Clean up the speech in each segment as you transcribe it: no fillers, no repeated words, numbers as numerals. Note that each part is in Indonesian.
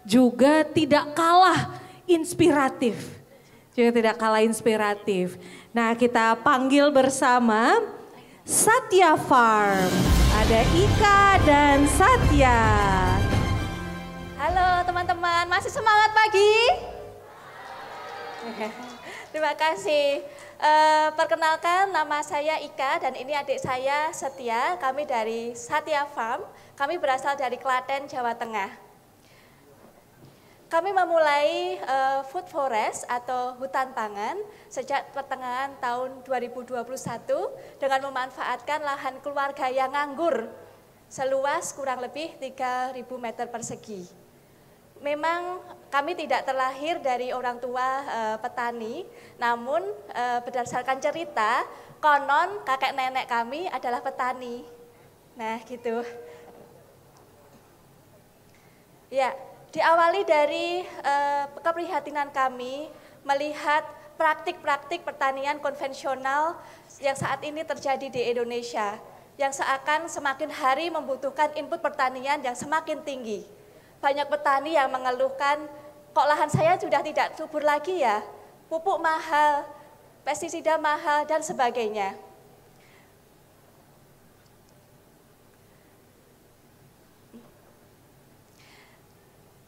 juga tidak kalah inspiratif. Nah, kita panggil bersama Satya Farm. Ada Ika dan Satya. Halo teman-teman, masih semangat pagi? Terima kasih. Perkenalkan, nama saya Ika dan ini adik saya Setia. Kami dari Satya Farm. Kami berasal dari Klaten, Jawa Tengah. Kami memulai food forest atau hutan pangan sejak pertengahan tahun 2021 dengan memanfaatkan lahan keluarga yang nganggur seluas kurang lebih 3.000 meter persegi. Memang kami tidak terlahir dari orang tua petani, namun berdasarkan cerita, konon kakek nenek kami adalah petani. Nah gitu. Ya. Diawali dari keprihatinan kami melihat praktik-praktik pertanian konvensional yang saat ini terjadi di Indonesia, yang seakan semakin hari membutuhkan input pertanian yang semakin tinggi. Banyak petani yang mengeluhkan, kok lahan saya sudah tidak subur lagi ya, pupuk mahal, pestisida mahal, dan sebagainya.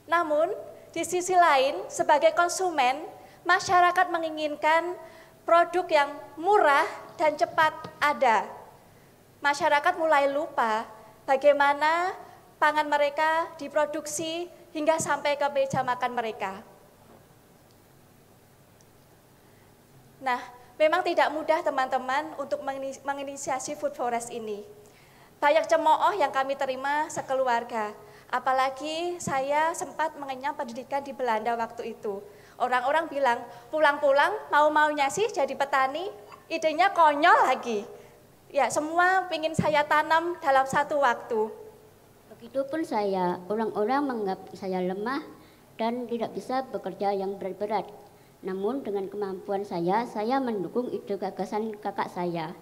Namun, di sisi lain, sebagai konsumen, masyarakat menginginkan produk yang murah dan cepat ada. Masyarakat mulai lupa bagaimana pangan mereka diproduksi hingga sampai ke meja makan mereka. Nah, memang tidak mudah teman-teman untuk menginisiasi food forest ini. Banyak cemooh yang kami terima sekeluarga. Apalagi saya sempat mengenyam pendidikan di Belanda waktu itu. Orang-orang bilang, pulang-pulang mau-maunya sih jadi petani, idenya konyol lagi. Ya, semua ingin saya tanam dalam satu waktu. Begitupun saya, orang-orang menganggap saya lemah dan tidak bisa bekerja yang berat-berat. Namun dengan kemampuan saya mendukung ide gagasan kakak saya.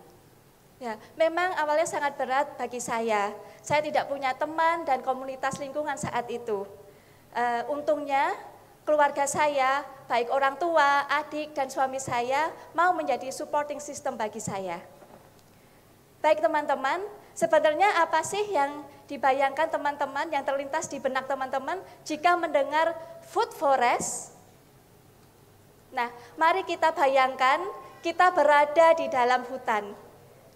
Ya, memang awalnya sangat berat bagi saya. Saya tidak punya teman dan komunitas lingkungan saat itu. Untungnya keluarga saya, baik orang tua, adik, dan suami saya mau menjadi supporting system bagi saya. Baik teman-teman, sebenarnya apa sih yang dibayangkan teman-teman, yang terlintas di benak teman-teman jika mendengar food forest? Nah, mari kita bayangkan kita berada di dalam hutan.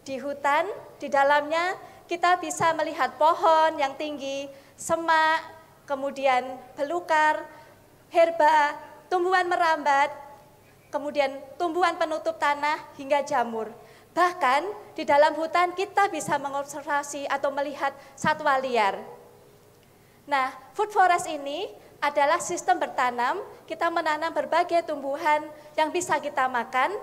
Di hutan, di dalamnya kita bisa melihat pohon yang tinggi, semak, kemudian belukar, herba, tumbuhan merambat, kemudian tumbuhan penutup tanah hingga jamur. Bahkan di dalam hutan kita bisa mengobservasi atau melihat satwa liar. Nah, food forest ini adalah sistem bertanam, kita menanam berbagai tumbuhan yang bisa kita makan,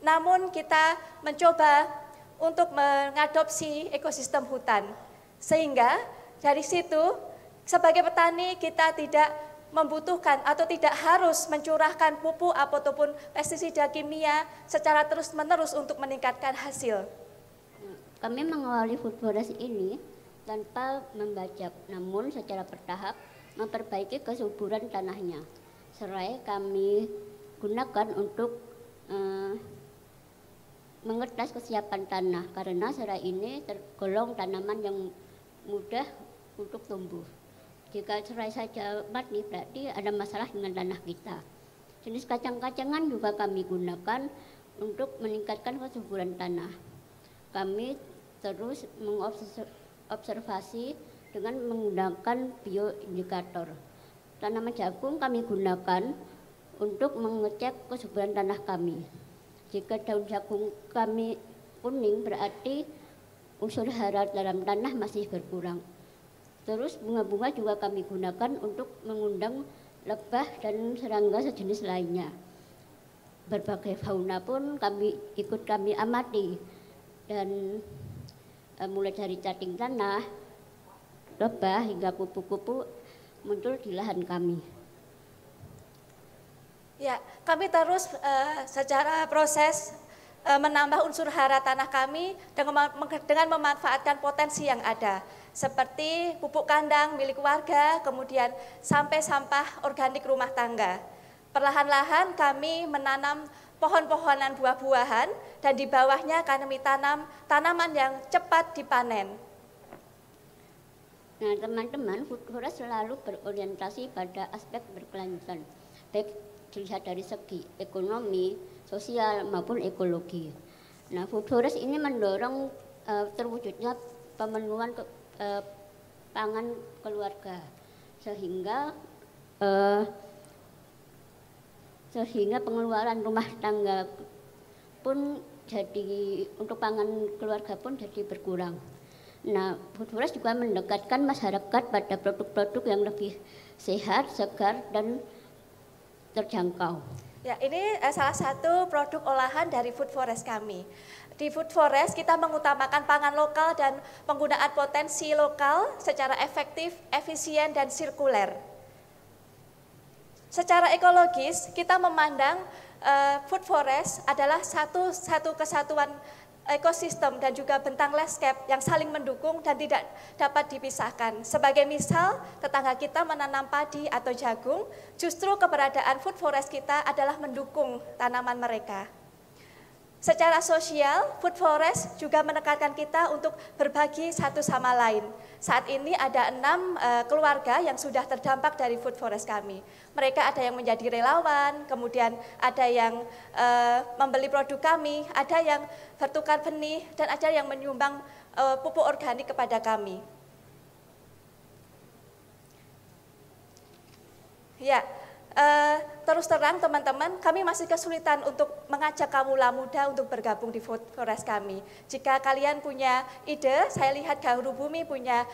namun kita mencoba untuk mengadopsi ekosistem hutan. Sehingga dari situ sebagai petani kita tidak membutuhkan atau tidak harus mencurahkan pupuk ataupun pestisida kimia secara terus-menerus untuk meningkatkan hasil. Kami mengawali food forest ini tanpa membajak, namun secara bertahap memperbaiki kesuburan tanahnya. Serai kami gunakan untuk mengetes kesiapan tanah karena serai ini tergolong tanaman yang mudah untuk tumbuh. Jika serai saja mati berarti ada masalah dengan tanah kita. Jenis kacang-kacangan juga kami gunakan untuk meningkatkan kesuburan tanah. Kami terus mengobservasi dengan menggunakan bioindikator. Tanaman jagung kami gunakan untuk mengecek kesuburan tanah kami. Jika daun jagung kami kuning berarti unsur hara dalam tanah masih berkurang. Terus bunga-bunga juga kami gunakan untuk mengundang lebah dan serangga sejenis lainnya. Berbagai fauna pun kami amati dan mulai dari cacing tanah, lebah hingga kupu-kupu muncul di lahan kami. Ya, kami terus secara proses menambah unsur hara tanah kami dengan memanfaatkan potensi yang ada. Seperti pupuk kandang milik warga, kemudian sampai sampah organik rumah tangga. Perlahan-lahan kami menanam pohon-pohonan buah-buahan dan di bawahnya kami tanam tanaman yang cepat dipanen. Nah, teman-teman, Food Forest selalu berorientasi pada aspek berkelanjutan, baik dilihat dari segi ekonomi, sosial, maupun ekologi. Nah, Food Forest ini mendorong terwujudnya pemenuhan pangan keluarga, sehingga pengeluaran rumah tangga pun jadi, untuk pangan keluarga pun jadi berkurang. Nah, Food Forest juga mendekatkan masyarakat pada produk-produk yang lebih sehat, segar, dan terjangkau. Ya, ini salah satu produk olahan dari Food Forest kami. Di Food Forest kita mengutamakan pangan lokal dan penggunaan potensi lokal secara efektif, efisien, dan sirkuler. Secara ekologis, kita memandang Food Forest adalah satu kesatuan ekosistem dan juga bentang landscape yang saling mendukung dan tidak dapat dipisahkan. Sebagai misal, tetangga kita menanam padi atau jagung, justru keberadaan Food Forest kita adalah mendukung tanaman mereka. Secara sosial, Food Forest juga menekankan kita untuk berbagi satu sama lain. Saat ini ada 6 keluarga yang sudah terdampak dari Food Forest kami. Mereka ada yang menjadi relawan, kemudian ada yang membeli produk kami, ada yang bertukar benih, dan ada yang menyumbang pupuk organik kepada kami. Ya. Terus terang teman-teman, kami masih kesulitan untuk mengajak kawula muda untuk bergabung di Food Forest kami. Jika kalian punya ide, saya lihat Gahuru Bumi punya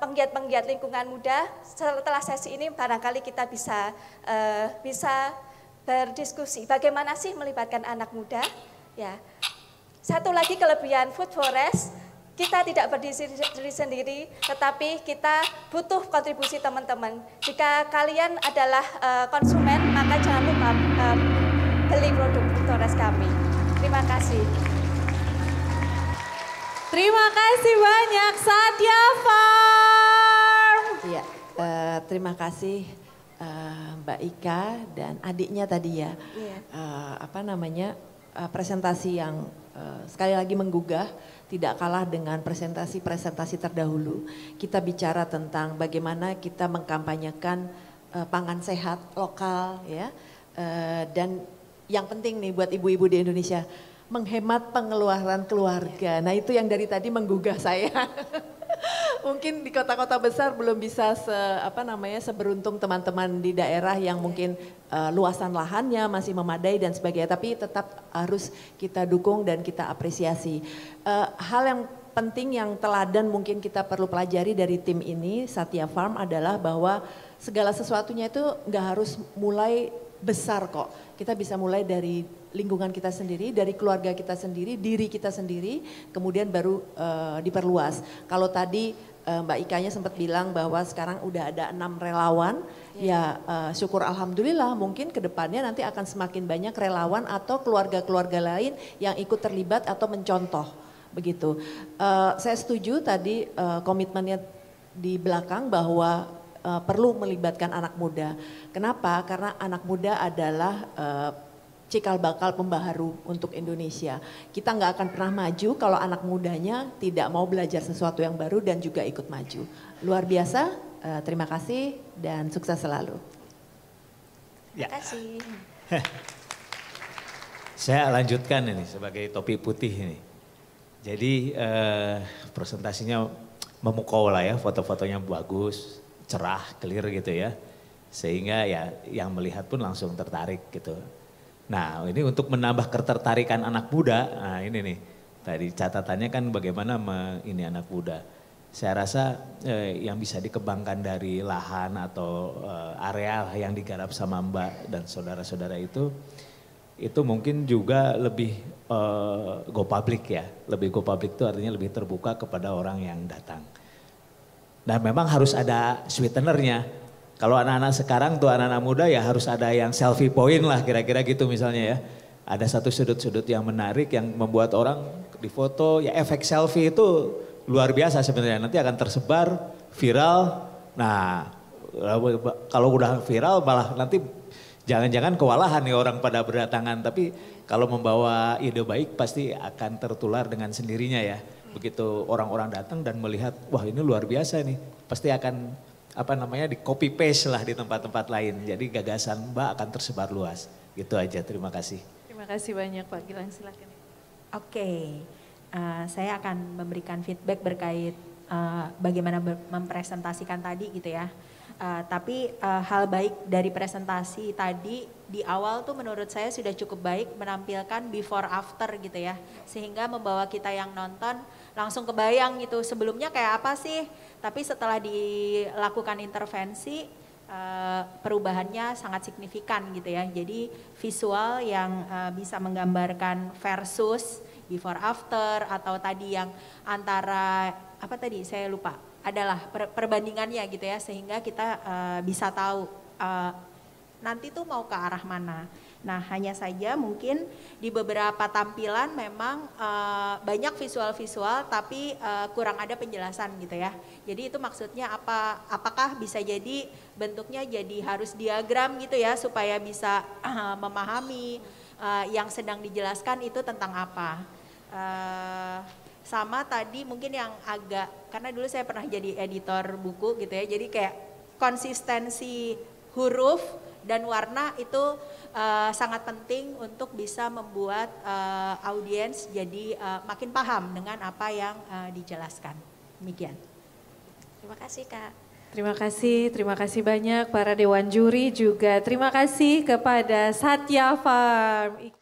penggiat-penggiat lingkungan muda. Setelah sesi ini barangkali kita bisa berdiskusi. Bagaimana sih melibatkan anak muda? Ya. Satu lagi kelebihan Food Forest, kita tidak berdiri sendiri, tetapi kita butuh kontribusi teman-teman. Jika kalian adalah konsumen, maka jangan lupa beli produk Food Forest kami. Terima kasih. Terima kasih banyak Satya Farm. Iya, terima kasih Mbak Ika dan adiknya tadi ya. Iya. Presentasi yang sekali lagi menggugah, tidak kalah dengan presentasi-presentasi terdahulu. Kita bicara tentang bagaimana kita mengkampanyekan pangan sehat lokal ya, dan yang penting nih buat ibu-ibu di Indonesia, menghemat pengeluaran keluarga. Nah itu yang dari tadi menggugah saya. Mungkin di kota-kota besar belum bisa seberuntung teman-teman di daerah yang mungkin luasan lahannya masih memadai dan sebagainya, tapi tetap harus kita dukung dan kita apresiasi. Hal yang penting yang teladan mungkin kita perlu pelajari dari tim ini Satya Farm adalah bahwa segala sesuatunya itu nggak harus mulai besar kok. Kita bisa mulai dari lingkungan kita sendiri, dari keluarga kita sendiri, diri kita sendiri, kemudian baru diperluas. Kalau tadi Mbak Ikanya sempat bilang bahwa sekarang udah ada 6 relawan, ya syukur alhamdulillah mungkin ke depannya nanti akan semakin banyak relawan atau keluarga-keluarga lain yang ikut terlibat atau mencontoh begitu. Saya setuju tadi komitmennya di belakang bahwa perlu melibatkan anak muda. Kenapa? Karena anak muda adalah cikal bakal pembaharu untuk Indonesia. Kita nggak akan pernah maju kalau anak mudanya tidak mau belajar sesuatu yang baru dan juga ikut maju. Luar biasa, terima kasih dan sukses selalu. Terima kasih. Saya lanjutkan ini sebagai topi putih ini. Jadi presentasinya memukau lah ya, foto-fotonya bagus, cerah, clear gitu ya. Sehingga ya yang melihat pun langsung tertarik gitu. Nah ini untuk menambah ketertarikan anak muda, nah ini nih tadi catatannya kan bagaimana ini anak muda. Saya rasa yang bisa dikembangkan dari lahan atau area yang digarap sama Mbak dan saudara-saudara itu mungkin juga lebih go public ya. Lebih go public itu artinya lebih terbuka kepada orang yang datang. Dan memang harus ada sweetenernya. Kalau anak-anak sekarang tuh anak-anak muda ya harus ada yang selfie point lah kira-kira gitu misalnya ya. ada satu sudut-sudut yang menarik yang membuat orang difoto, ya efek selfie itu luar biasa sebenarnya. Nanti akan tersebar, viral. Nah, kalau udah viral malah nanti jangan-jangan kewalahan nih orang pada berdatangan. Tapi kalau membawa ide baik pasti akan tertular dengan sendirinya ya. Begitu orang-orang datang dan melihat, wah ini luar biasa nih. Pasti akan di copy paste lah di tempat-tempat lain. Jadi gagasan Mbak akan tersebar luas. Gitu aja, terima kasih. Terima kasih banyak Pak Gilang, silakan. Oke, saya akan memberikan feedback berkait bagaimana mempresentasikan tadi gitu ya. Tapi hal baik dari presentasi tadi di awal tuh menurut saya sudah cukup baik menampilkan before after gitu ya. Sehingga membawa kita yang nonton langsung kebayang gitu sebelumnya kayak apa sih. Tapi setelah dilakukan intervensi perubahannya sangat signifikan gitu ya. Jadi visual yang bisa menggambarkan versus before after atau tadi yang antara apa tadi saya lupa adalah perbandingannya gitu ya sehingga kita bisa tahu nanti tuh mau ke arah mana. Nah hanya saja mungkin di beberapa tampilan memang banyak visual-visual tapi kurang ada penjelasan gitu ya. Jadi itu maksudnya apakah bisa jadi bentuknya jadi harus diagram gitu ya supaya bisa memahami yang sedang dijelaskan itu tentang apa. Sama tadi mungkin yang agak, karena dulu saya pernah jadi editor buku gitu ya, jadi kayak konsistensi huruf dan warna itu sangat penting untuk bisa membuat audiens jadi makin paham dengan apa yang dijelaskan. Demikian. Terima kasih Kak. Terima kasih banyak para dewan juri juga. Terima kasih kepada Satya Farm.